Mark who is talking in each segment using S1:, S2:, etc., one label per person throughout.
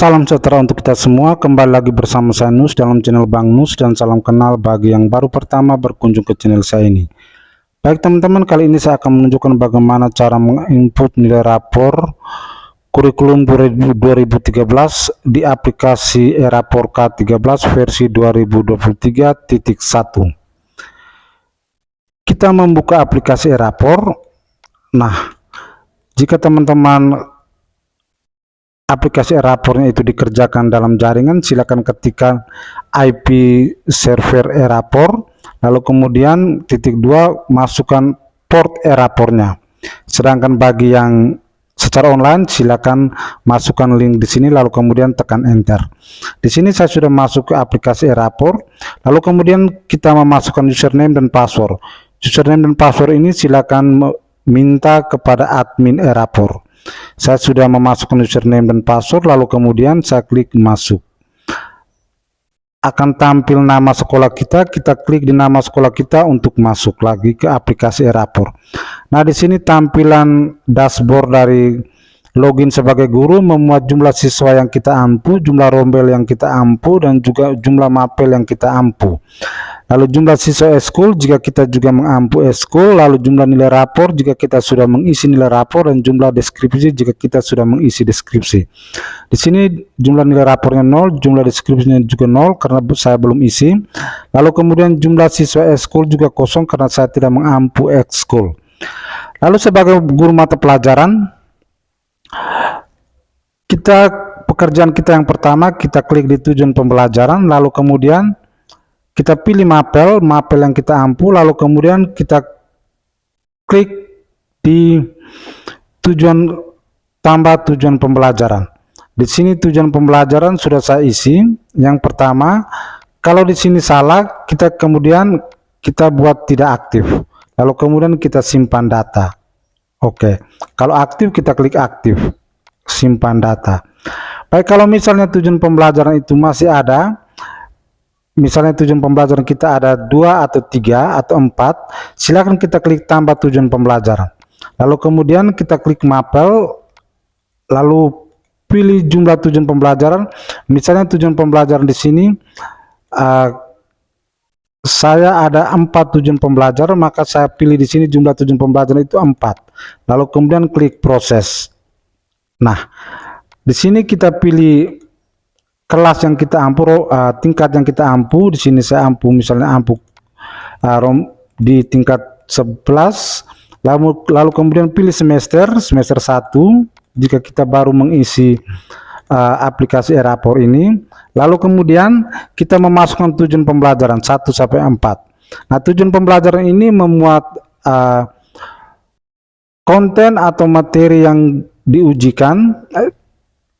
S1: Salam sejahtera untuk kita semua, kembali lagi bersama saya Nus dalam channel Bang Nus, dan salam kenal bagi yang baru pertama berkunjung ke channel saya ini. Baik teman-teman, kali ini saya akan menunjukkan bagaimana cara menginput nilai rapor kurikulum 2013 di aplikasi eRapor K13 versi 2023.1. Kita membuka aplikasi eRapor. Nah, jika teman-teman aplikasi eRapornya itu dikerjakan dalam jaringan, silakan ketikkan IP server eRapor, lalu kemudian titik 2 masukkan port eRapornya. Sedangkan bagi yang secara online, silakan masukkan link di sini lalu kemudian tekan enter. Di sini saya sudah masuk ke aplikasi eRapor, lalu kemudian kita memasukkan username dan password. Username dan password ini silakan minta kepada admin eRapor. Saya sudah memasukkan username dan password, lalu kemudian saya klik masuk. Akan tampil nama sekolah kita klik di nama sekolah kita untuk masuk lagi ke aplikasi eRapor. Nah, di sini tampilan dashboard dari login sebagai guru, memuat jumlah siswa yang kita ampu, jumlah rombel yang kita ampu, dan juga jumlah mapel yang kita ampu. Lalu jumlah siswa eskul jika kita juga mengampu eskul, lalu jumlah nilai rapor jika kita sudah mengisi nilai rapor, dan jumlah deskripsi jika kita sudah mengisi deskripsi. Di sini jumlah nilai rapornya 0, jumlah deskripsinya juga 0 karena saya belum isi. Lalu kemudian jumlah siswa eskul juga kosong karena saya tidak mengampu eskul. Lalu sebagai guru mata pelajaran, pekerjaan kita yang pertama, kita klik di tujuan pembelajaran, lalu kemudian kita pilih mapel yang kita ampu, lalu kemudian kita klik di tambah tujuan pembelajaran. Di sini tujuan pembelajaran sudah saya isi. Yang pertama, kalau di sini salah, kita buat tidak aktif, lalu kemudian kita simpan data. Oke, kalau aktif kita klik aktif, simpan data. Baik, kalau misalnya tujuan pembelajaran itu masih ada, misalnya tujuan pembelajaran kita ada 2 atau 3 atau 4, silakan kita klik tambah tujuan pembelajaran. Lalu kemudian kita klik mapel, lalu pilih jumlah tujuan pembelajaran. Misalnya tujuan pembelajaran di sini saya ada 4 tujuan pembelajaran, maka saya pilih di sini jumlah tujuan pembelajaran itu 4. Lalu kemudian klik proses. Nah, di sini kita pilih kelas yang kita ampu, tingkat yang kita ampu. Di sini saya ampu, misalnya ampu di tingkat 11, lalu kemudian pilih semester 1 jika kita baru mengisi aplikasi eRapor ini. Lalu kemudian kita memasukkan tujuan pembelajaran 1 sampai 4. Nah, tujuan pembelajaran ini memuat konten atau materi yang diujikan,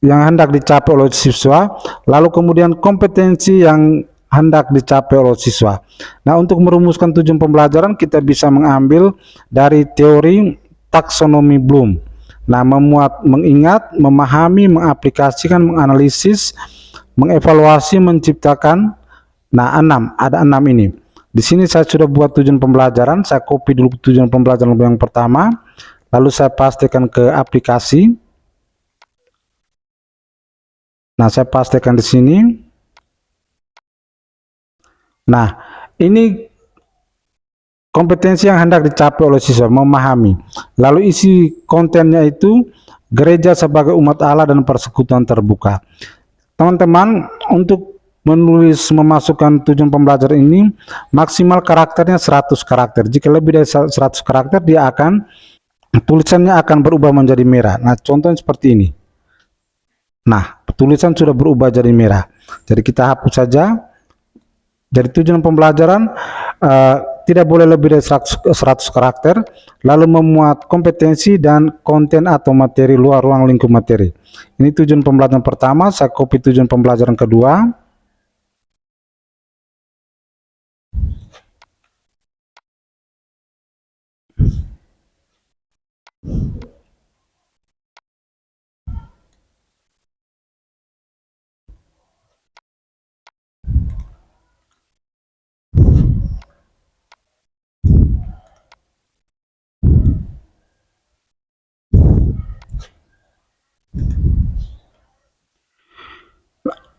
S1: yang hendak dicapai oleh siswa, lalu kemudian kompetensi yang hendak dicapai oleh siswa. Nah, untuk merumuskan tujuan pembelajaran kita bisa mengambil dari teori taksonomi Bloom. Nah, memuat, mengingat, memahami, mengaplikasikan, menganalisis, mengevaluasi, menciptakan. Nah, ada 6 ini. Di sini saya sudah buat tujuan pembelajaran, saya copy dulu tujuan pembelajaran yang pertama, lalu saya pastikan ke aplikasi. Nah, saya pastikan di sini. Nah, ini kompetensi yang hendak dicapai oleh siswa, memahami. Lalu isi kontennya itu gereja sebagai umat Allah dan persekutuan terbuka. Teman-teman, untuk memasukkan tujuan pembelajaran ini maksimal karakternya 100 karakter. Jika lebih dari 100 karakter, tulisannya akan berubah menjadi merah. Nah, contohnya seperti ini. Nah, tulisan sudah berubah jadi merah. Jadi kita hapus saja. Jadi tujuan pembelajaran tidak boleh lebih dari 100 karakter, lalu memuat kompetensi dan konten atau materi luar ruang lingkup materi. Ini tujuan pembelajaran pertama, saya copy tujuan pembelajaran kedua.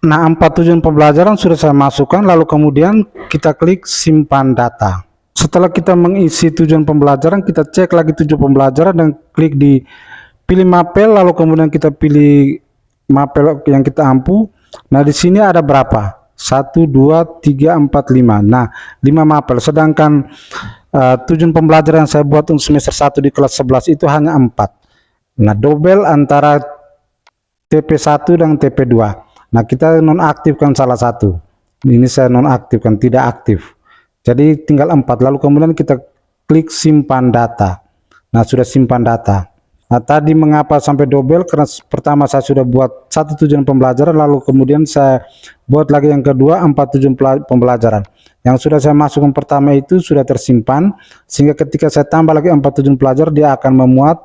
S1: Nah, 4 tujuan pembelajaran sudah saya masukkan, lalu kemudian kita klik simpan data. Setelah kita mengisi tujuan pembelajaran, kita cek lagi tujuan pembelajaran dan klik di pilih mapel, lalu kemudian kita pilih mapel yang kita ampu. Nah, di sini ada berapa? 1, 2, 3, 4, 5. Nah, 5 mapel, sedangkan tujuan pembelajaran yang saya buat untuk semester 1 di kelas 11 itu hanya 4. Nah, double antara TP1 dan TP2. Nah, kita nonaktifkan salah satu. Ini saya nonaktifkan, tidak aktif. Jadi tinggal 4. Lalu kemudian kita klik simpan data. Nah, sudah simpan data. Nah, tadi mengapa sampai double? Karena pertama saya sudah buat satu tujuan pembelajaran, lalu kemudian saya buat lagi yang kedua 4 tujuan pembelajaran. Yang sudah saya masukkan pertama itu sudah tersimpan, sehingga ketika saya tambah lagi 4 tujuan pelajar, dia akan memuat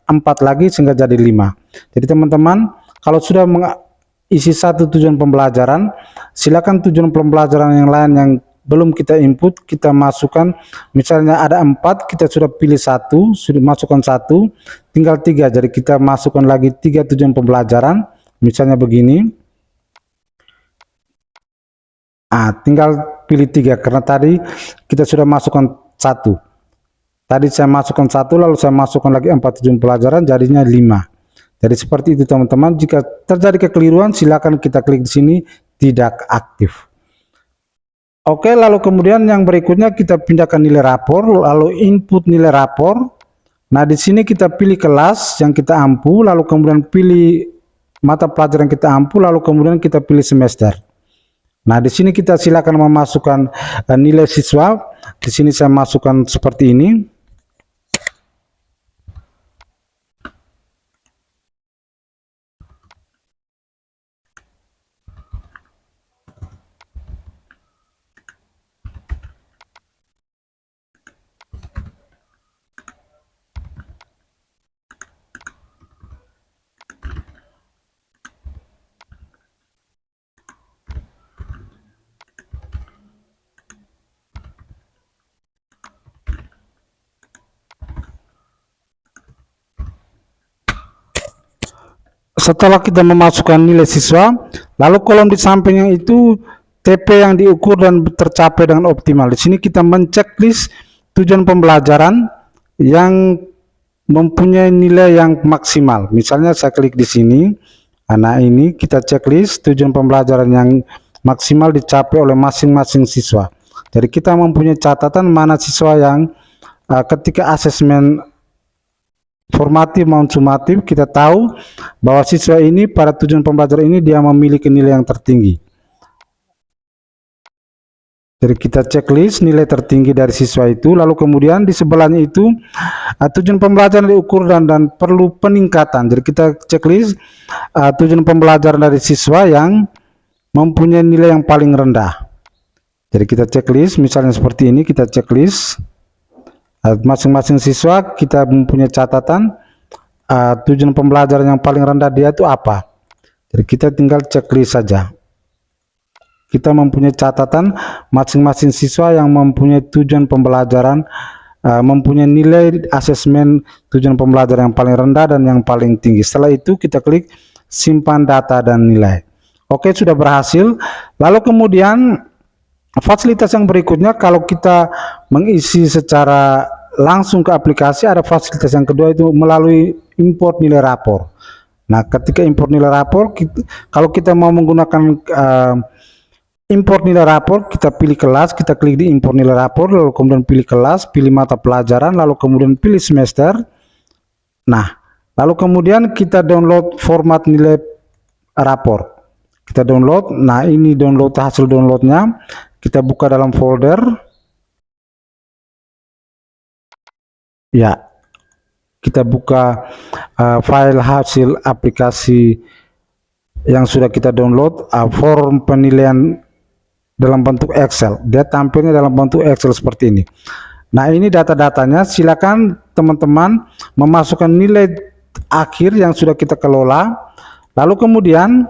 S1: 4 lagi sehingga jadi 5. Jadi teman-teman, kalau sudah mengisi satu tujuan pembelajaran, silakan tujuan pembelajaran yang lain yang belum kita input, kita masukkan. Misalnya ada 4, kita sudah pilih 1, sudah masukkan 1, tinggal 3. Jadi kita masukkan lagi 3 tujuan pembelajaran, misalnya begini. Tinggal pilih 3 karena tadi kita sudah masukkan 1. Tadi saya masukkan 1, lalu saya masukkan lagi 4 tujuan pelajaran, jadinya 5. Jadi seperti itu teman-teman. Jika terjadi kekeliruan, silakan kita klik di sini tidak aktif. Oke, lalu kemudian yang berikutnya kita pindahkan nilai rapor, lalu input nilai rapor. Nah, di sini kita pilih kelas yang kita ampu, lalu kemudian pilih mata pelajaran yang kita ampu, lalu kemudian kita pilih semester. Nah, di sini kita silakan memasukkan nilai siswa. Di sini saya masukkan seperti ini. Setelah kita memasukkan nilai siswa, lalu kolom di sampingnya itu TP yang diukur dan tercapai dengan optimal. Di sini kita menceklis tujuan pembelajaran yang mempunyai nilai yang maksimal. Misalnya saya klik di sini. Nah, ini kita checklist tujuan pembelajaran yang maksimal dicapai oleh masing-masing siswa. Jadi kita mempunyai catatan mana siswa yang ketika asesmen formatif maupun sumatif, kita tahu bahwa siswa ini pada tujuan pembelajaran ini dia memiliki nilai yang tertinggi. Jadi kita checklist nilai tertinggi dari siswa itu, lalu kemudian di sebelahnya itu tujuan pembelajaran diukur dan perlu peningkatan. Jadi kita checklist tujuan pembelajaran dari siswa yang mempunyai nilai yang paling rendah. Jadi kita checklist, misalnya seperti ini, kita checklist masing-masing siswa, kita mempunyai catatan tujuan pembelajaran yang paling rendah dia itu apa. Jadi kita tinggal checklist saja. Kita mempunyai catatan masing-masing siswa yang mempunyai tujuan pembelajaran, mempunyai nilai asesmen tujuan pembelajaran yang paling rendah dan yang paling tinggi. Setelah itu kita klik simpan data dan nilai. Oke, sudah berhasil. Lalu kemudian fasilitas yang berikutnya, kalau kita mengisi secara langsung ke aplikasi, ada fasilitas yang kedua itu melalui import nilai rapor. Nah, ketika import nilai rapor, kalau kita mau menggunakan import nilai rapor, kita pilih kelas, kita klik di import nilai rapor, lalu kemudian pilih kelas, pilih mata pelajaran, lalu kemudian pilih semester. Nah, lalu kemudian kita download format nilai rapor. Kita download. Nah, ini download hasil downloadnya. Kita buka dalam folder. Ya, kita buka file hasil aplikasi yang sudah kita download, form penilaian dalam bentuk Excel. Dia tampilnya dalam bentuk Excel seperti ini. Nah, ini data-datanya. Silakan teman-teman memasukkan nilai akhir yang sudah kita kelola. Lalu kemudian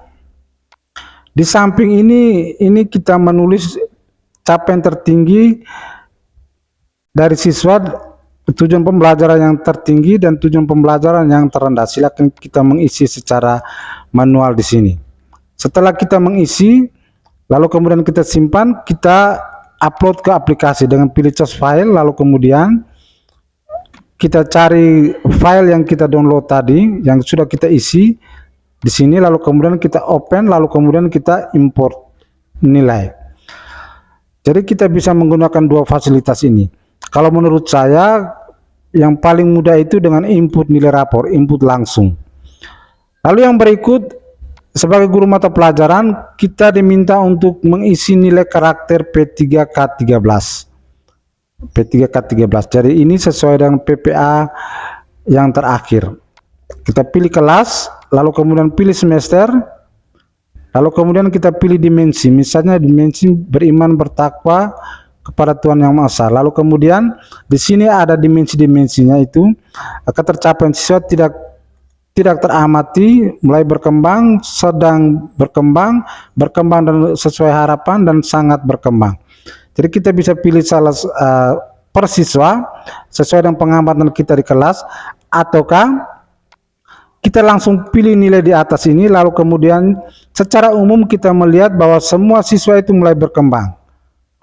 S1: di samping ini kita menulis capaian tertinggi dari siswa, tujuan pembelajaran yang tertinggi dan tujuan pembelajaran yang terendah. Silakan kita mengisi secara manual di sini. Setelah kita mengisi, lalu kemudian kita simpan, kita upload ke aplikasi dengan pilih choose file, lalu kemudian kita cari file yang kita download tadi, yang sudah kita isi di sini, lalu kemudian kita open, lalu kemudian kita import nilai. Jadi kita bisa menggunakan dua fasilitas ini. Kalau menurut saya yang paling mudah itu dengan input nilai rapor, input langsung. Lalu yang berikut, sebagai guru mata pelajaran kita diminta untuk mengisi nilai karakter P3K13. P3K13. Jadi ini sesuai dengan PPA yang terakhir. Kita pilih kelas, lalu kemudian pilih semester, lalu kemudian kita pilih dimensi. Misalnya dimensi beriman bertakwa kepada Tuhan Yang Maha Esa. Lalu kemudian di sini ada dimensi-dimensinya, itu ketercapaian siswa tidak teramati, mulai berkembang, sedang berkembang, berkembang dan sesuai harapan, dan sangat berkembang. Jadi kita bisa pilih salah per siswa sesuai dengan pengamatan kita di kelas, ataukah kita langsung pilih nilai di atas ini, lalu kemudian secara umum kita melihat bahwa semua siswa itu mulai berkembang.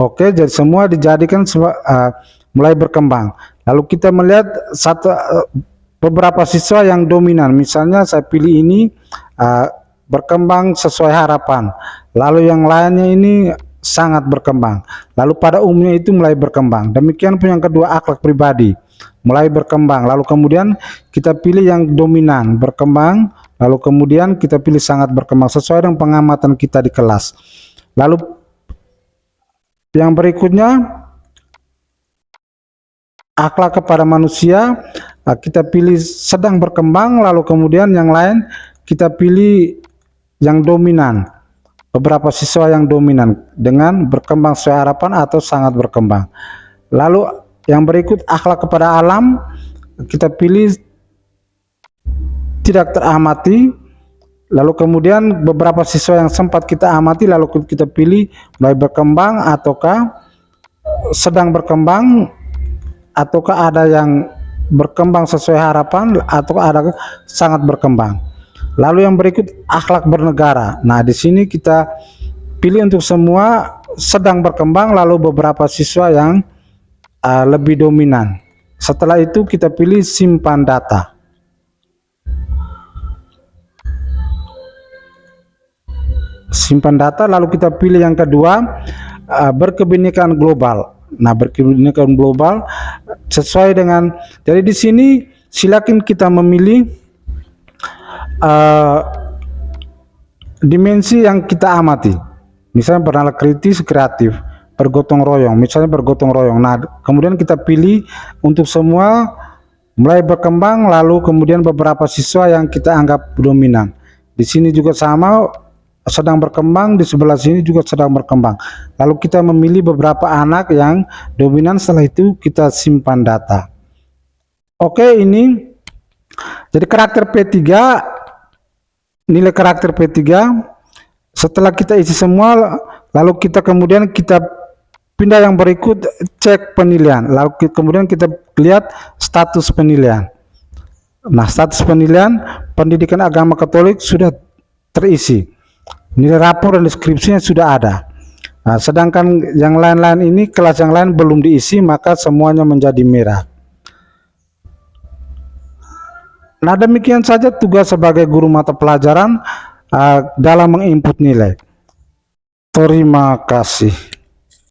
S1: Oke, jadi semua dijadikan mulai berkembang. Lalu kita melihat beberapa siswa yang dominan, misalnya saya pilih ini berkembang sesuai harapan, lalu yang lainnya ini sangat berkembang, lalu pada umumnya itu mulai berkembang. Demikian pun yang kedua, akhlak pribadi mulai berkembang, lalu kemudian kita pilih yang dominan berkembang, lalu kemudian kita pilih sangat berkembang sesuai dengan pengamatan kita di kelas. Lalu yang berikutnya, akhlak kepada manusia, kita pilih sedang berkembang, lalu kemudian yang lain kita pilih yang dominan, beberapa siswa yang dominan dengan berkembang sesuai harapan atau sangat berkembang. Lalu yang berikut, akhlak kepada alam, kita pilih tidak teramati, lalu kemudian beberapa siswa yang sempat kita amati, lalu kita pilih mulai berkembang ataukah sedang berkembang, ataukah ada yang berkembang sesuai harapan, atau ada sangat berkembang. Lalu yang berikut, akhlak bernegara. Nah, di sini kita pilih untuk semua sedang berkembang, lalu beberapa siswa yang lebih dominan. Setelah itu kita pilih simpan data. Simpan data, lalu kita pilih yang kedua, berkebinekaan global. Nah, berkebinekaan global sesuai dengan, jadi di sini silakan kita memilih dimensi yang kita amati. Misalnya bernalar kritis, kreatif, bergotong royong, misalnya bergotong royong. Nah, kemudian kita pilih untuk semua mulai berkembang, lalu kemudian beberapa siswa yang kita anggap dominan. Di sini juga sama, sedang berkembang, di sebelah sini juga sedang berkembang. Lalu kita memilih beberapa anak yang dominan, setelah itu kita simpan data. Oke, ini jadi karakter P3, nilai karakter P3. Setelah kita isi semua, lalu kita kemudian kita pindah yang berikut, cek penilaian, lalu kemudian kita lihat status penilaian. Nah, status penilaian pendidikan agama Katolik sudah terisi, nilai rapor dan deskripsinya sudah ada. Nah, sedangkan yang lain-lain ini, kelas yang lain belum diisi, maka semuanya menjadi merah. Nah, demikian saja tugas sebagai guru mata pelajaran dalam menginput nilai. Terima kasih.